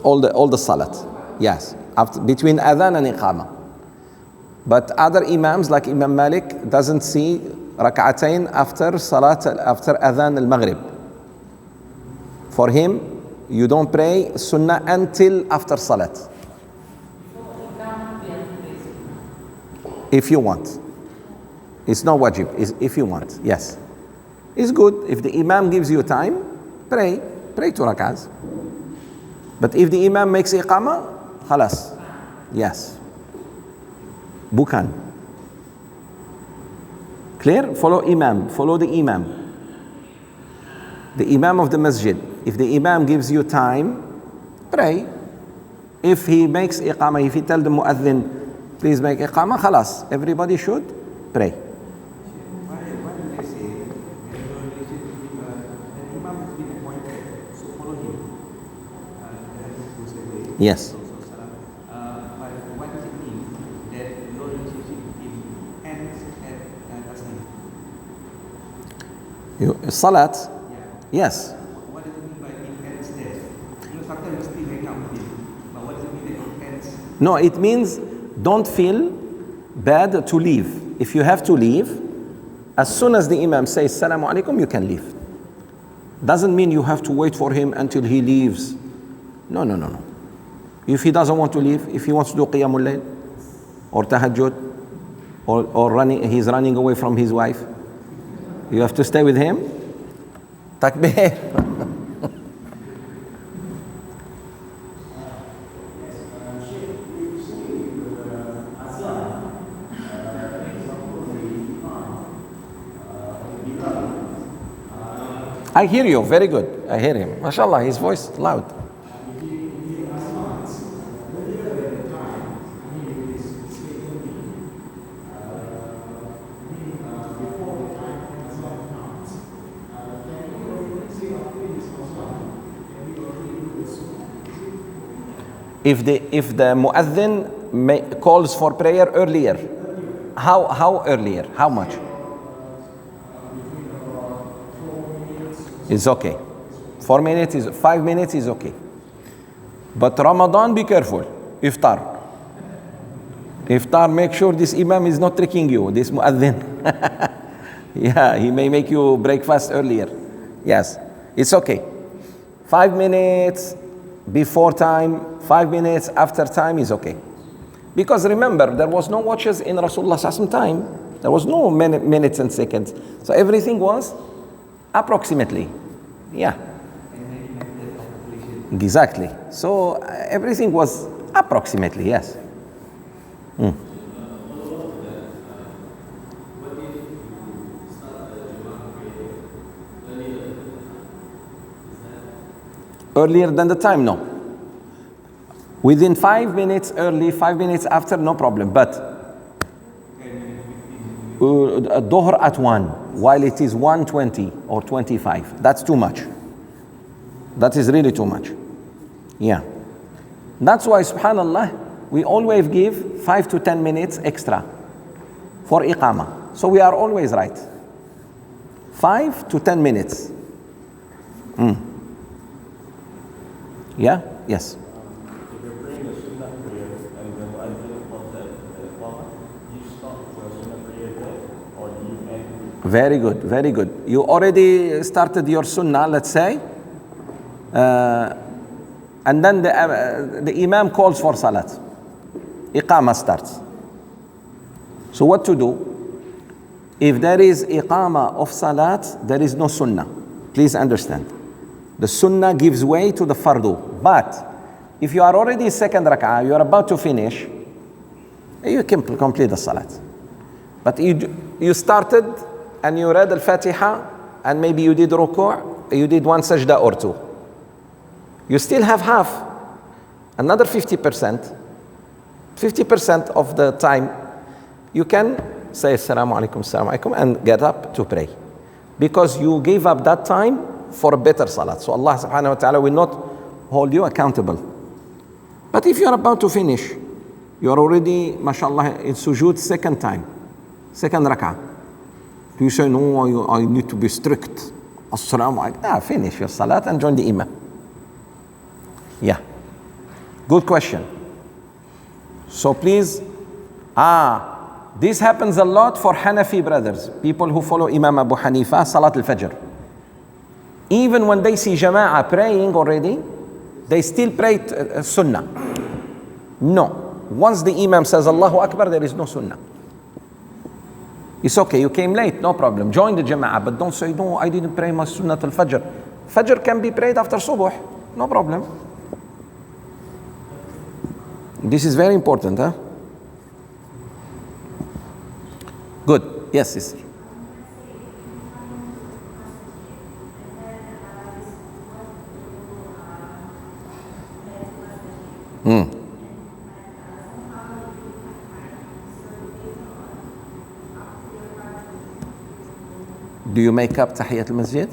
all the salat. Yes, between adhan and iqama. But other imams like Imam Malik doesn't see rak'atain after adhan al-maghrib. For him, you don't pray sunnah until after salat. If you want. It's not wajib, it's if you want, yes. It's good, if the imam gives you time, pray 2 rak'ahs. But if the imam makes iqama, khalas, yes. Bukan. Clear? Follow the imam. The imam of the masjid. If the imam gives you time, pray. If he makes iqama, if he tells the muadhin, please make iqama, khalas, everybody should pray. Why do they say the imam has been appointed, so follow him? Yes. But what does it mean that your relationship with him ends at Tasneem? Salat? Yeah. Yes. What does it mean by it ends there? Sometimes we still hang out with him, but what does it mean that it ends? No, it means don't feel bad to leave. If you have to leave, as soon as the imam says Assalamu alaikum, you can leave. Doesn't mean you have to wait for him until he leaves. No. If he doesn't want to leave, if he wants to do Qiyamul Layl or Tahajjud or he's running away from his wife, you have to stay with him. Takbir. I hear you, very good. I hear him. MashaAllah, his voice loud. If the muadhin calls for prayer earlier, how earlier? How much? It's okay. 4 minutes is 5 minutes is okay. But Ramadan, be careful. Iftar. Make sure this imam is not tricking you, this muadhin. Yeah, he may make you breakfast earlier. Yes, it's okay. 5 minutes before time, 5 minutes after time is okay. Because remember, there was no watches in Rasulullah's time. There was no minutes and seconds. So everything was approximately. Yeah. Exactly. So everything was approximately, yes. Earlier than the time, no. Within 5 minutes early, 5 minutes after, no problem. But Dhuhr at 1, while it is 1:20 or 25, that's too much. That is really too much. Yeah. That's why, subhanallah, we always give 5 to 10 minutes extra for iqamah. So we are always right. 5 to 10 minutes. Yeah? Yes. If you're praying a sunnah prayer and the mu'adhin calls the iqamah, you stop the sunnah prayer there, or do you end? Very good, very good. You already started your sunnah, let's say, and then the imam calls for salat. Iqamah starts. So what to do? If there is iqamah of salat, there is no sunnah. Please understand. The sunnah gives way to the fardu. But if you are already second rak'ah, you are about to finish, you can complete the salat. But you started and you read al-Fatiha and maybe you did ruku', you did one sajda or two. You still have half, another 50%. 50% of the time you can say assalamu alaikum and get up to pray. Because you gave up that time for a better salat. So Allah subhanahu wa ta'ala will not hold you accountable. But if you are about to finish, you are already, mashallah, in sujood second rak'ah. Do you say, no, I need to be strict? Assalamu alaikum. Finish your salat and join the imam. Yeah. Good question. So please, this happens a lot for Hanafi brothers, people who follow Imam Abu Hanifa, Salat al-Fajr. Even when they see Jama'ah praying already, they still pray Sunnah. No. Once the Imam says Allahu Akbar, there is no Sunnah. It's okay, you came late, no problem. Join the Jama'ah, but don't say, no, I didn't pray my Sunnah al-Fajr. Fajr can be prayed after Subuh, no problem. This is very important, huh? Good. Yes, sister. Do you make up Tahiyyat al-Masjid?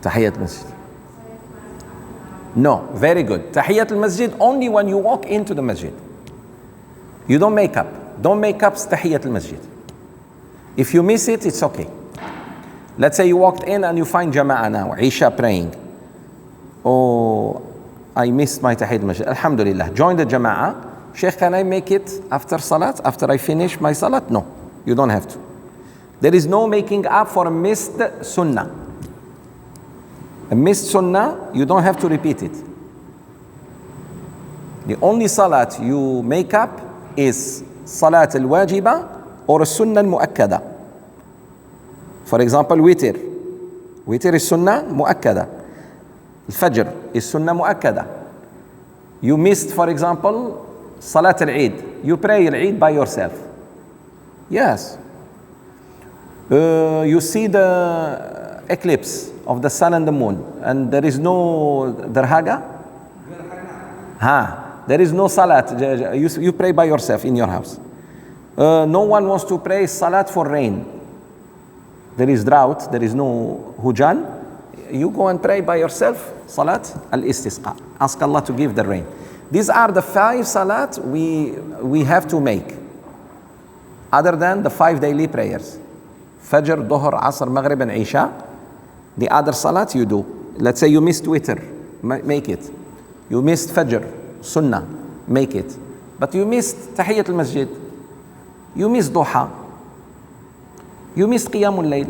Tahiyyat al-Masjid. No, very good. Tahiyyat al-Masjid only when you walk into the masjid. You don't make up. Don't make up Tahiyyat al-Masjid. If you miss it, it's okay. Let's say you walked in and you find Jama'ah now, Isha praying. Oh, I missed my Tahiyyat al-Masjid. Alhamdulillah. Join the Jama'ah. Sheikh, can I make it after Salat? After I finish my Salat? No, you don't have to. There is no making up for a missed Sunnah. A missed Sunnah, you don't have to repeat it. The only Salat you make up is Salat al-Wajiba or a Sunnah al-Mu'akkada. For example, Witr. Witr is Sunnah Mu'akkada. Al-Fajr is Sunnah Mu'akkada. You missed, for example, Salat al-Eid. You pray al-Eid by yourself. Yes. You see the eclipse of the sun and the moon, and there is no darhaga. There is no salat. You pray by yourself in your house. No one wants to pray salat for rain. There is drought. There is no hujan. You go and pray by yourself. Salat al-istisqa. Ask Allah to give the rain. These are the 5 salat we have to make, other than the 5 daily prayers. Fajr, Dhuhr, Asr, Maghrib and Isha. The other salat you do. Let's say you missed Witr, make it. You missed Fajr, Sunnah, make it. But you missed Tahiyyat al-Masjid. You missed Duha. You missed Qiyamul Layl.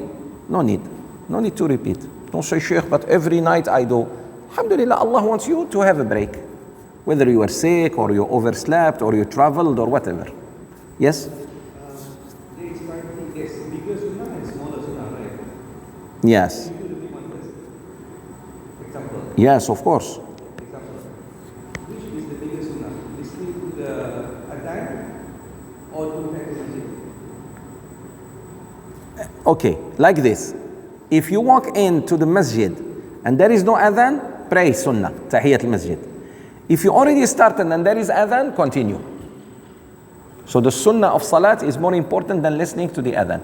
No need. No need to repeat. Don't say, Sheikh, but every night I do. Alhamdulillah, Allah wants you to have a break. Whether you were sick or you overslept or you traveled or whatever. Yes? There is there's bigger Sunnah and smaller Sunnah, right? Yes. You do the big one first. Example. Yes, of course. Example. Which is the bigger Sunnah? Listening to the adhan or to Tahiyyat al-Masjid? Okay, like this. If you walk into the masjid and there is no adhan, pray Sunnah, Tahiyyat al-Masjid. If you already started and there is adhan, continue. So the sunnah of salat is more important than listening to the adhan.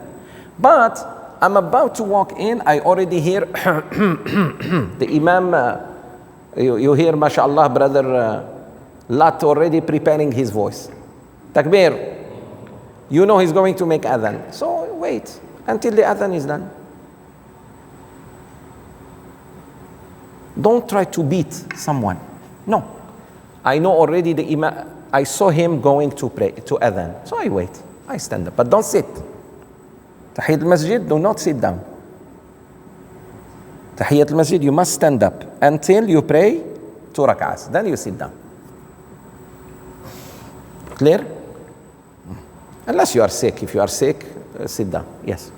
But I'm about to walk in, I already hear the imam, you hear, mashallah, brother Lat already preparing his voice. Takbir. You know he's going to make adhan. So wait until the adhan is done. Don't try to beat someone. No. I know already the imam, I saw him going to pray, to adhan. So I wait, I stand up, but don't sit. Tahiyyat al-Masjid, do not sit down. Tahiyyat al-Masjid, you must stand up until you pray 2 rak'ahs. Then you sit down. Clear? Unless you are sick. If you are sick, sit down. Yes.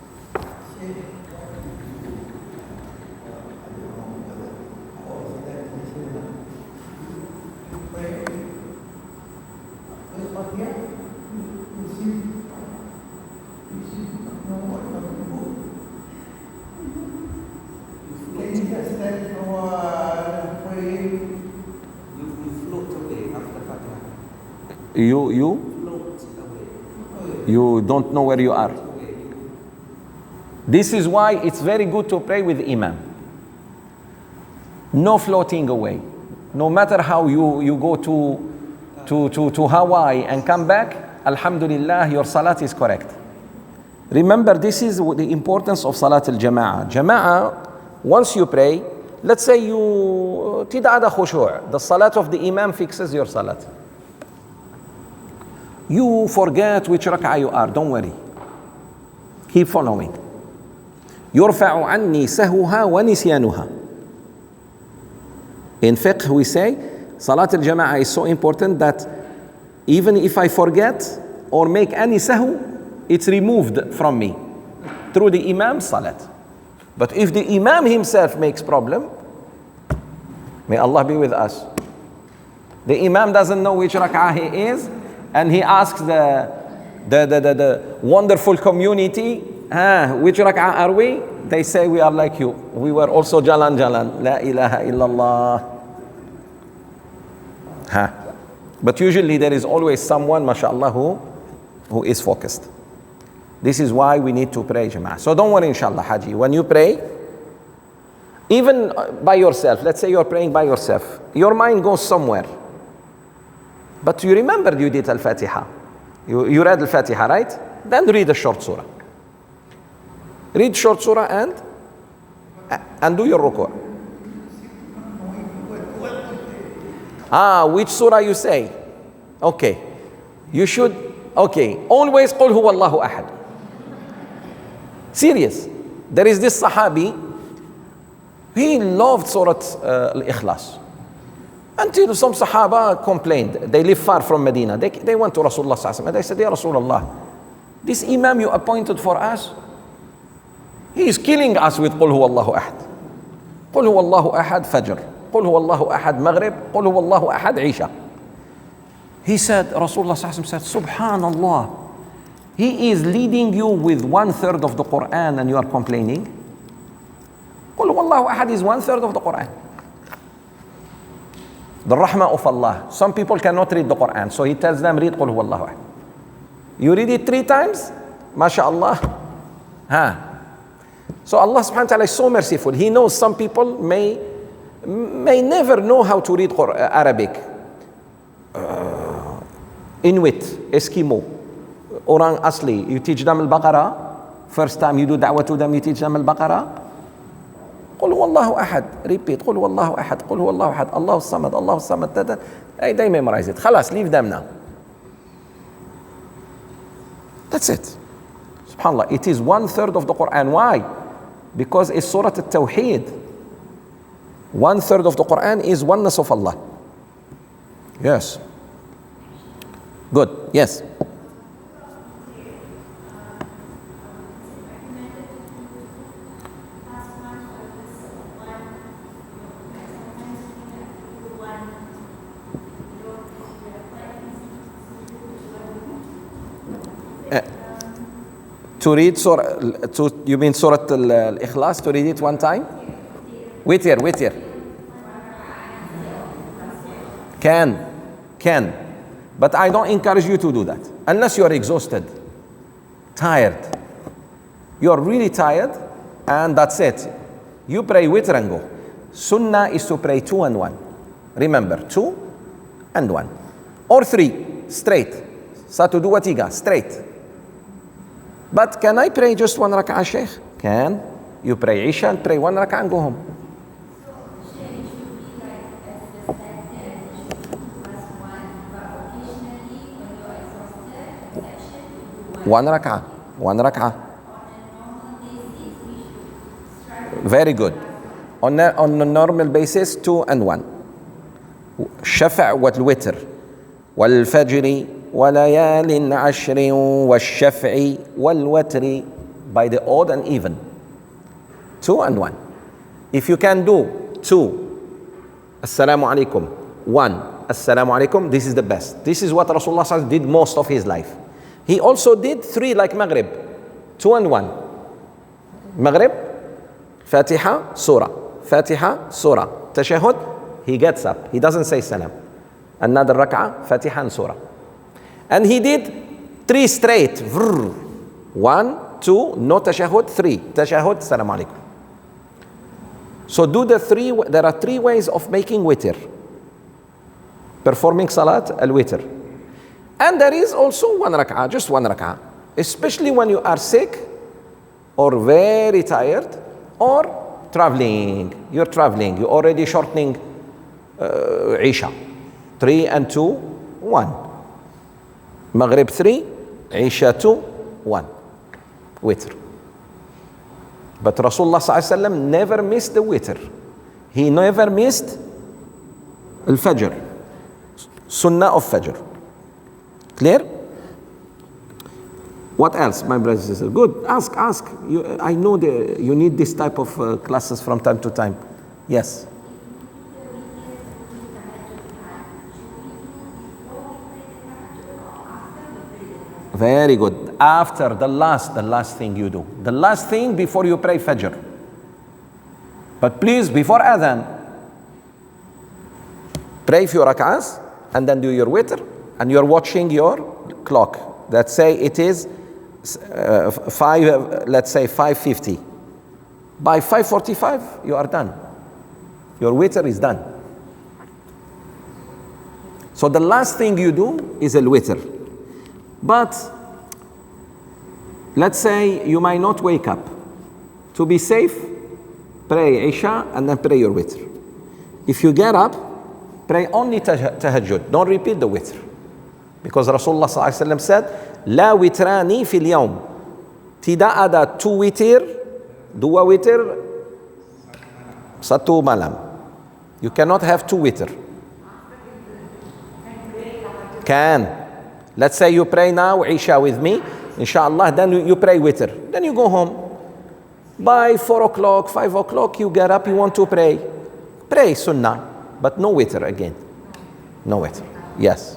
You don't know where you are. This is why it's very good to pray with imam. No floating away. No matter how you go to Hawaii and come back, alhamdulillah, your salat is correct. Remember, this is the importance of salat al-jama'ah. Jama'ah Once you pray, let's say you tidak ada khushu', the salat of the imam fixes your salat. You forget which rak'ah you are, don't worry. Keep following. يرفع عني سهوها ونسيانها. In fiqh we say, Salat al-Jama'ah is so important that even if I forget or make any sahu, it's removed from me through the Imam's Salat. But if the Imam himself makes problem, may Allah be with us. The Imam doesn't know which rak'ah he is, and he asks the wonderful community, which rak'ah are we? They say we are like you. We were also jalan. La ilaha illallah. But usually there is always someone, mashallah, who is focused. This is why we need to pray, Jama'ah. So don't worry, inshallah, Haji. When you pray, even by yourself, let's say you're praying by yourself, your mind goes somewhere. But you remember you did Al-Fatiha. You read Al-Fatiha, right? Then read a short surah. Read short surah and do your ruku'. Which surah you say? Okay. You should, always قُلْ هُوَ اللَّهُ أَحَدٌ. Serious. There is this Sahabi, he loved Surah Al-Ikhlas. Until some Sahaba complained. They live far from Medina. They went to Rasulullah sallallahu alaihi wasallam and they said, Ya Rasulullah, this Imam you appointed for us, he is killing us with قُلْ هُوَ اللَّهُ أَحَدٌ. قُلْ هُوَ اللَّهُ أَحَدٌ فجر. قُلْ هُوَ اللَّهُ أَحَدٌ Maghrib. قُلْ هُوَ اللَّهُ أَحَدٌ Isha. He said, Rasulullah sallallahu alaihi wasallam said, Subhanallah, he is leading you with 1/3 of the Quran and you are complaining. قُلْ هُوَ اللَّهُ أَحَدٌ is 1/3 of the Quran. The rahmah of Allah. Some people cannot read the Quran, so he tells them, read قُلْ هُوَ اللَّهُ أَحَدٌ. You read it 3 times, mashallah. So Allah subhanahu wa ta'ala is so merciful. He knows some people may never know how to read Arabic. Inuit, Eskimo, Orang Asli, you teach them Al-Baqarah. First time you do da'wah to them, you teach them Al-Baqarah. قُلْ هُوَ اللَّهُ أَحَدٌ. Repeat, قُلْ هُوَ اللَّهُ أَحَدٌ. قُلْ هُوَ اللَّهُ أَحَدٌ. Allahu Samad, Allahu Samad. They memorize it. Khalas, leave them now. That's it. SubhanAllah, it is 1/3 of the Quran. Why? Because it's Surah Al-Tawheed. 1/3 of the Quran is oneness of Allah. Yes. Good. Yes. To read Surah, you mean Surah Al-Ikhlas, to read it 1 time? Witr. Can. But I don't encourage you to do that. Unless you are exhausted, tired. You are really tired, and that's it. You pray witr and go. Sunnah is to pray 2 and 1. Remember, 2 and 1. Or 3, straight. Satu dua tiga, straight. But can I pray just 1 rak'ah, Sheikh? Can. You pray Isha and pray 1 rak'ah and go home. One rak'ah. Very good. On a normal basis, 2 and 1. Shafa' wal witr wal fajri وَلَيَالٍ عَشْرٍ وَالشَّفْعِ وَالْوَتْرِ by the odd and even. 2 and 1. If you can do 2, Assalamu alaikum, 1, Assalamu alaikum, this is the best. This is what Rasulullah SAW did most of his life. He also did 3 like Maghrib, 2 and 1. Maghrib, Fatiha, Surah. Fatiha, Surah. Tashahud, he gets up. He doesn't say salam. Another rak'ah, Fatiha and Surah. And he did 3 straight. 1, 2, no tashahud, 3. Tashahud, salam alaikum. So do the 3, there are 3 ways of making witr. Performing salat al-witr. And there is also 1 rak'ah, just 1 rak'ah. Especially when you are sick or very tired or traveling. You're traveling. You're already shortening Isha. 3 and 2, 1. Maghrib 3, Isha 2, 1. Witr. But Rasulullah ﷺ never missed the witr. He never missed al-Fajr. Sunnah of Fajr. Clear? What else, my brothers and sisters? Good. Ask. I know you need this type of classes from time to time. Yes. Very good. After the last thing you do. The last thing before you pray Fajr. But please, before Adhan, pray few rak'ahs and then do your witr, and you're watching your clock. Let's say it is 5:50. By 5:45, you are done. Your witr is done. So the last thing you do is al-witr. But let's say you might not wake up. To be safe, pray Isha and then pray your witr. If you get up, pray only tahajjud. Don't repeat the witr. Because Rasulullah ﷺ said, La witrani fil yawm. Tidak ada two witir, dua witir, satu malam. You cannot have two witir. Can. Let's say you pray now Isha with me, inshallah, then you pray witr. Then you go home. By 4 o'clock, 5 o'clock, you get up, you want to pray. Pray sunnah, but no witr again. No witr. Yes.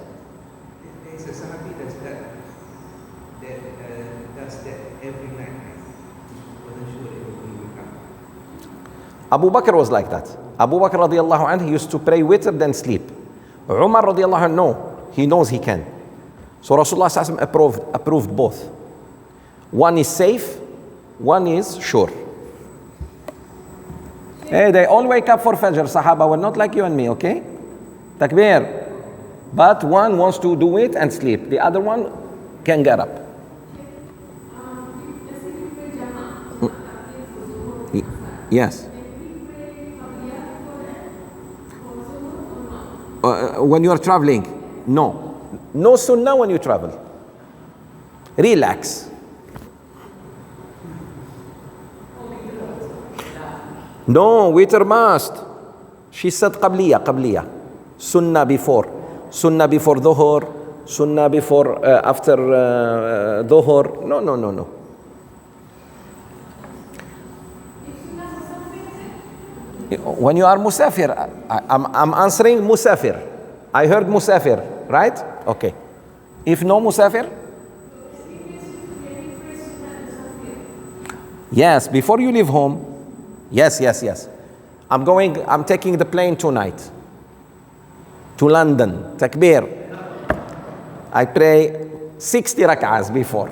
There's a Sahabi does that every night. Wasn't sure it would wake up. Abu Bakr was like that. Abu Bakr radiallahu anhu used to pray witr, then sleep. Umar radiallahu anhu, no. He knows he can. So Rasulullah approved both. One is safe, one is sure. Hey, they all wake up for Fajr, Sahaba were not like you and me, okay? Takbir. But one wants to do it and sleep. The other one can get up. Yes. When you are traveling, no. No sunnah when you travel. Relax. No, witr must. She said qabliya. Sunnah before dhuhr, sunnah before after dhuhr. No. When you are Musafir, I'm answering Musafir. I heard Musafir, right? Okay. If no Musafir? Yes, before you leave home. Yes. I'm taking the plane tonight to London. Takbir. I pray 60 rak'ahs before.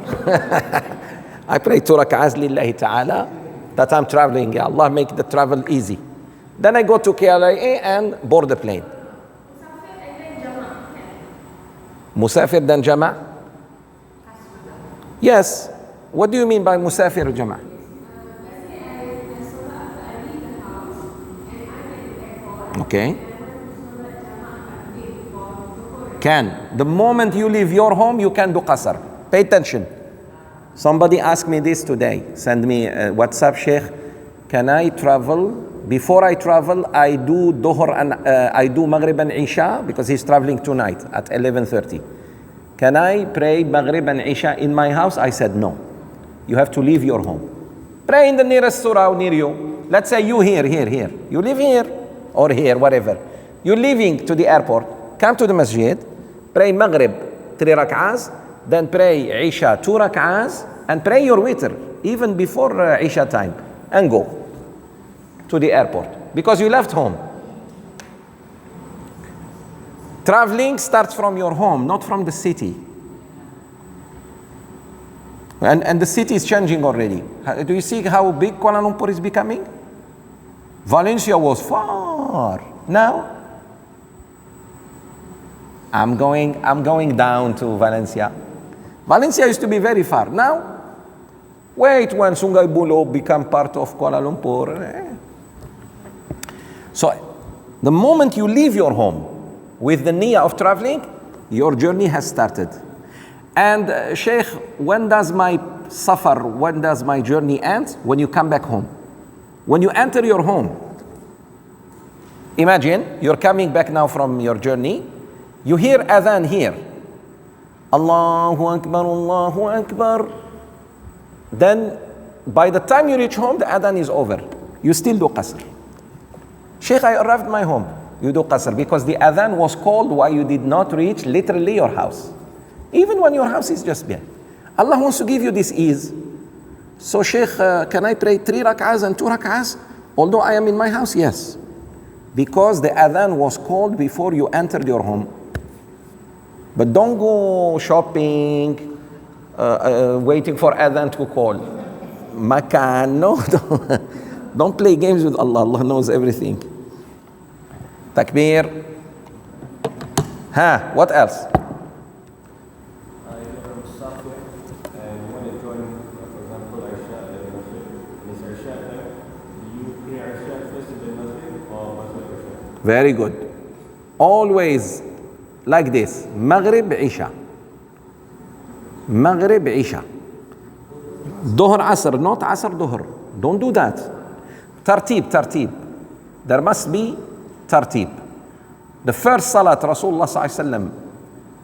I pray 2 rak'ahs lillahi ta'ala that I'm traveling. Ya Allah, make the travel easy. Then I go to KLIA and board the plane. Musafir then Jama'? Yes. What do you mean by Musafir Jama'? Okay. Can. The moment you leave your home, you can do qasr. Pay attention. Somebody asked me this today. Send me a WhatsApp, Sheikh. Can I travel? Before I travel, I do Dhuhr and I do Maghrib and Isha because he's traveling tonight at 11:30. Can I pray Maghrib and Isha in my house? I said no. You have to leave your home. Pray in the nearest surah near you. Let's say you here. You live here or here, whatever. You're leaving to the airport. Come to the masjid. Pray Maghrib 3 rak'ahs. Then pray Isha 2 rak'ahs. And pray your witr even before Isha time. And go to the airport because you left home. Traveling starts from your home, not from the city. And the city is changing already. Do you see how big Kuala Lumpur is becoming? Valencia was far. Now, I'm going down to Valencia. Valencia used to be very far. Now, wait when Sungai Buloh become part of Kuala Lumpur. So the moment you leave your home with the niyyah of traveling, your journey has started. And Sheikh, when does my safar, when does my journey end? When you come back home. When you enter your home. Imagine you're coming back now from your journey. You hear adhan here. Allahu Akbar, Allahu Akbar. Then by the time you reach home, the adhan is over. You still do qasr. Sheikh, I arrived my home. You do qasr because the adhan was called while you did not reach literally your house. Even when your house is just behind. Allah wants to give you this ease. So Sheikh, can I pray 3 rak'ahs and 2 rak'ahs? Although I am in my house, yes. Because the adhan was called before you entered your home. But don't go shopping, waiting for adhan to call. Makan, no, don't play games with Allah. Allah knows everything. Takbir. What else? You're from Musafir, and when you join, for example, Isha in the masjid, and it's Isha time, do you pray Isha first in the masjid or Maghrib Isha? Very good. Always like this. Maghrib, Isha. Maghrib, Isha. Dhuhr, Asr, not Asr, Dhuhr. Don't do that. Tartib. There must be tartib. The first salat Rasulullah sallallahu alaihi wasallam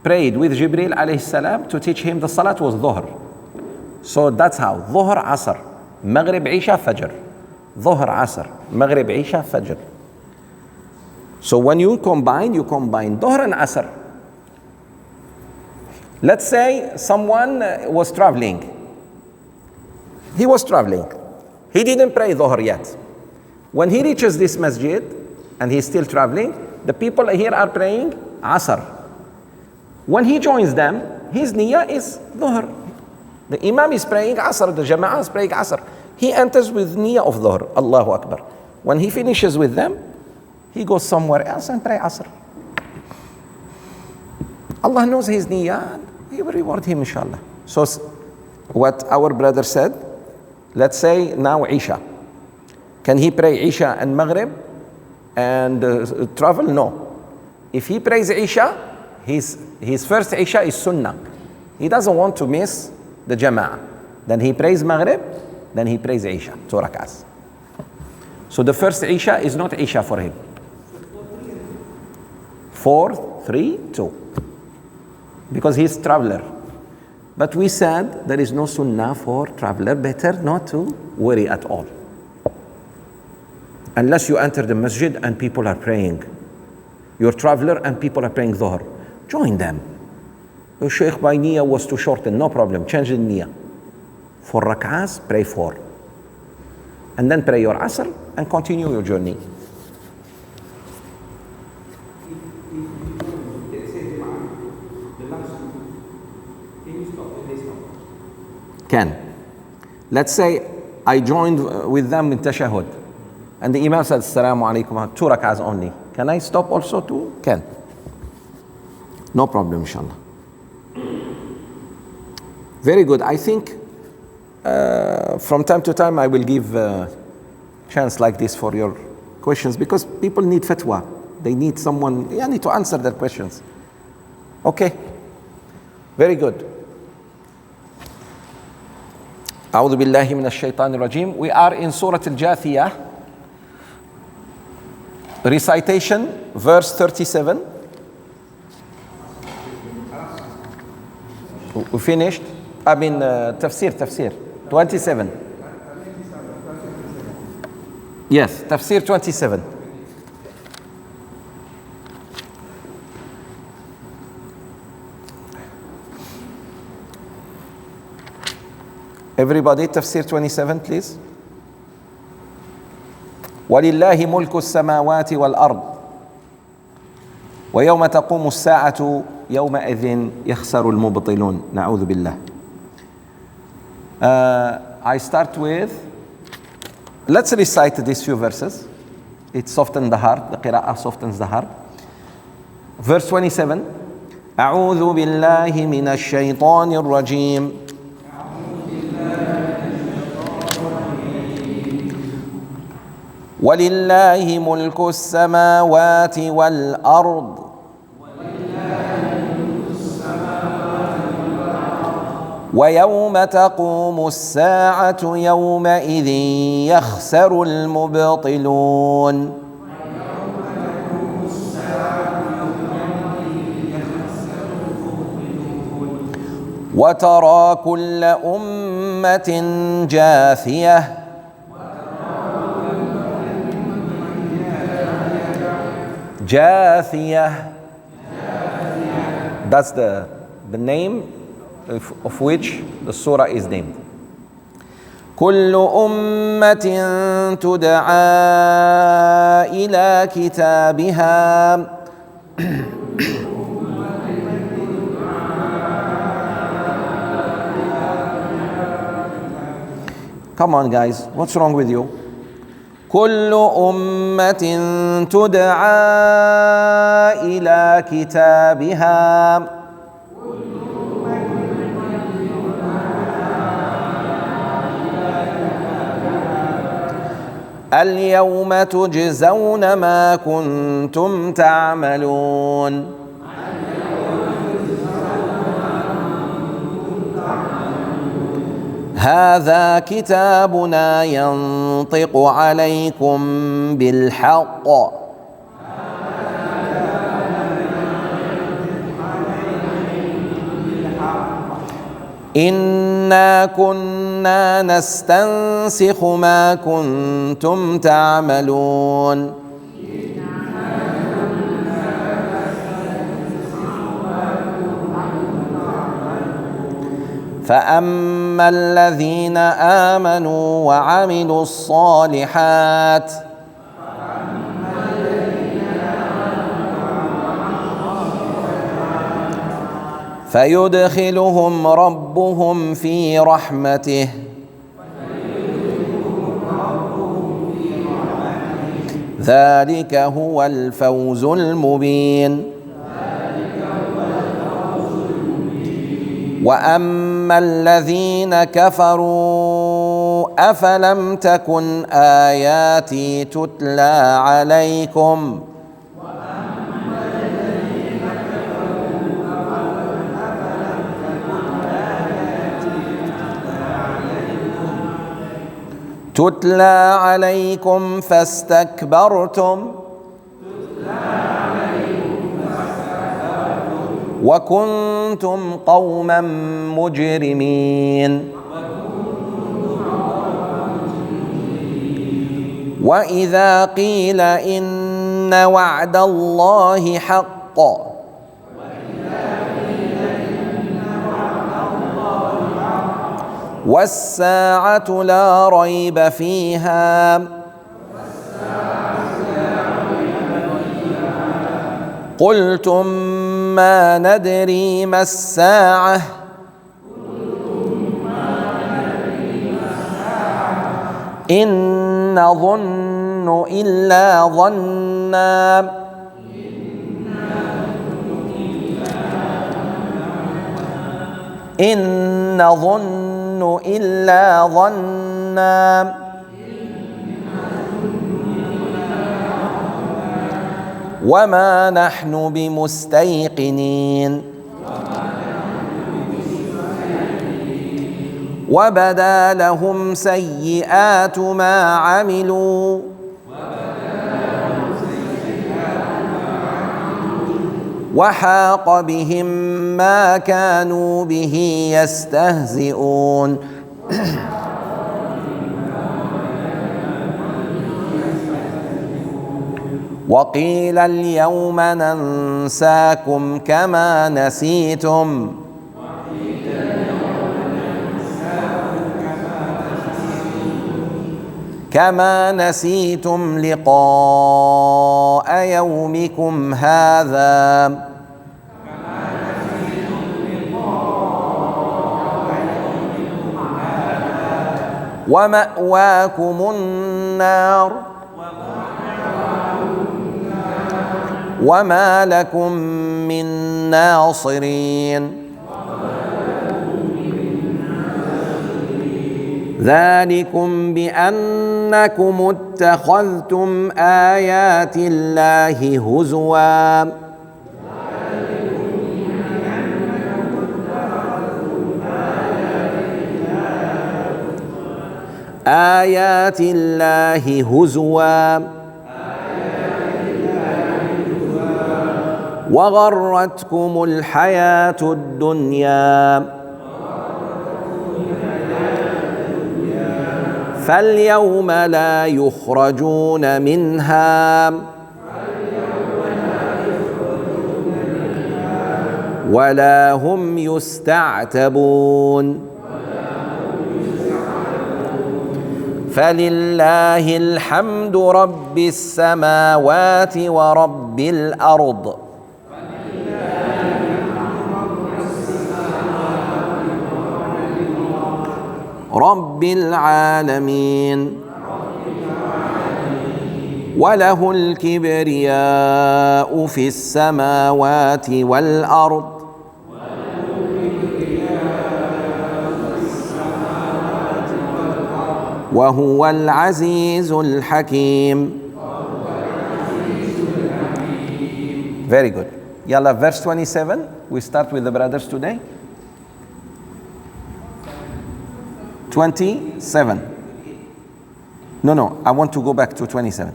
prayed with Jibril alayhi salam to teach him the salat was Dhuhr. So that's how. Dhuhr, Asr. Maghrib, Isha, Fajr. Dhuhr, Asr. Maghrib, Isha, Fajr. So when you combine Dhuhr and Asr. Let's say someone was traveling. He was traveling. He didn't pray Dhuhr yet. When he reaches this masjid and he's still traveling, the people here are praying Asr. When he joins them, his niyyah is Dhuhr. The Imam is praying Asr, the Jama'ah is praying Asr. He enters with niyyah of Dhuhr, Allahu Akbar. When he finishes with them, he goes somewhere else and pray Asr. Allah knows his niyyah, He will reward him inshallah. So what our brother said, let's say now Isha. Can he pray Isha and Maghrib and travel? No. If he prays Isha, his first Isha is Sunnah. He doesn't want to miss the Jama'ah. Then he prays Maghrib, then he prays Isha, 2 rak'ahs. So the first Isha is not Isha for him. 4, 3, 2. Because he's traveler. But we said there is no Sunnah for traveler. Better not to worry at all. Unless you enter the masjid and people are praying. You're traveler and people are praying Dhuhr. Join them. Oh, Shaykh, my niyyah was too shortened. No problem. Change the niyyah. 4 rak'ahs, pray 4. And then pray your Asr and continue your journey. Can. Let's say I joined with them in Tashahhud and the Imam said, Assalamu alaikum, 2 rak'ahs only. Can I stop also too? Can. No problem, inshallah. Very good. I think from time to time I will give a chance like this for your questions because people need fatwa. They need someone to answer their questions. Okay. Very good. أعوذ بالله من الشيطان الرجيم. We are in Surah Al-Jathiyah. Recitation, verse 37. We finished. I mean, tafsir. 27. Yes, tafsir 27. Everybody, tafsir 27, please. ولله ملك السماوات والأرض ويوم تقوم الساعة يومئذ يخسر المبطلون نعوذ بالله. I start with, let's recite these few verses. It softens the heart, the qira'ah softens the heart. Verse 27. أعوذ بالله من الشيطان الرجيم ولله ملك السماوات والأرض ويوم تقوم الساعة يومئذ يخسر المبطلون وترى كل أمة جاثية جاثية. That's the name of which the surah is named. كل أمة تدعى إلى كتابها Come on guys, what's wrong with you? كل أمة تدعى إلى كتابها اليوم تجزون ما كنتم تعملون هذا كتابنا ينطق عليكم بالحق إنا كنا نستنسخ ما كنتم تعملون فأما الذين آمنوا وعملوا الصالحات فيدخلهم ربهم في رحمته ذلك هو الفوز المبين وأما الذين كفروا أفلم تكن آياتي تتلى عليكم تتلى عليكم فاستكبرتم وكنتم قوما مجرمين وإذا قيل إن وعد الله حق والساعة لا ريب فيها قلتم ما ندري ما الساعة إن نظن إلا ظنا إن نظن إلا ظنا وما نحن بمستيقنين وبدا لهم سيئات ما عملوا وحاق بهم ما كانوا به يستهزئون وقيل اليوم ننساكم كما نسيتم لقاء يومكم هذا ومأواكم النار وما لكم من ناصرين ذلكم بأنكم اتخذتم آيات الله هزوا آيات الله هزوا وغرتكم الحياة الدنيا فاليوم لا يخرجون منها ولا هم يستعتبون فلله الحمد رب السماوات ورب الأرض رب العالمين وله الكبرياء في السماوات والأرض وهو العزيز الحكيم. Very good. Yalla, verse 27. We start with the brothers today. 27. No, I want to go back to 27.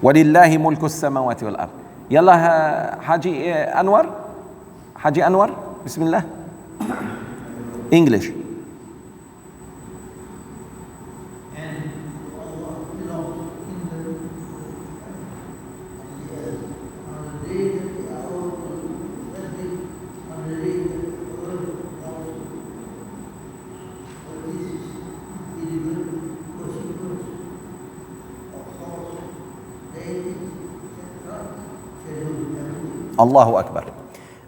وَلِلَّهِ مُلْكُ السَّمَاوَاتِ وَالْأَرْضِ. Yalla, Haji Anwar. Haji Anwar, Bismillah. English. Allahu Akbar.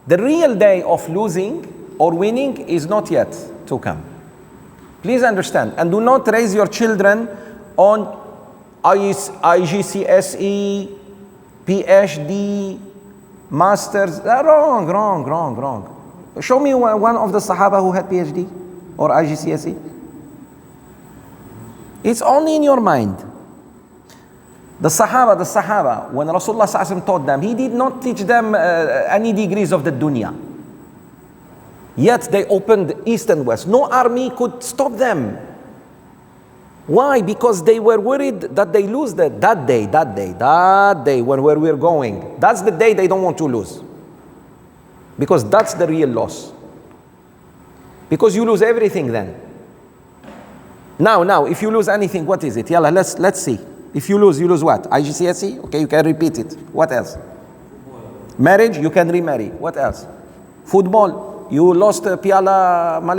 The real day of losing or winning is not yet to come. Please understand, and do not raise your children on IGCSE, PhD, masters. Wrong. Show me one of the Sahaba who had PhD or IGCSE. It's only in your mind. The Sahaba, when Rasulullah ﷺ taught them, he did not teach them any degrees of the dunya. Yet they opened east and west. No army could stop them. Why? Because they were worried that they lose that day when where we're going. That's the day they don't want to lose. Because that's the real loss. Because you lose everything then. Now, if you lose anything, what is it? Yalla, let's see. If you lose what? IGCSE? Okay, you can repeat it. What else? Marriage, you can remarry. What else? Football, you lost Piala Malaysia.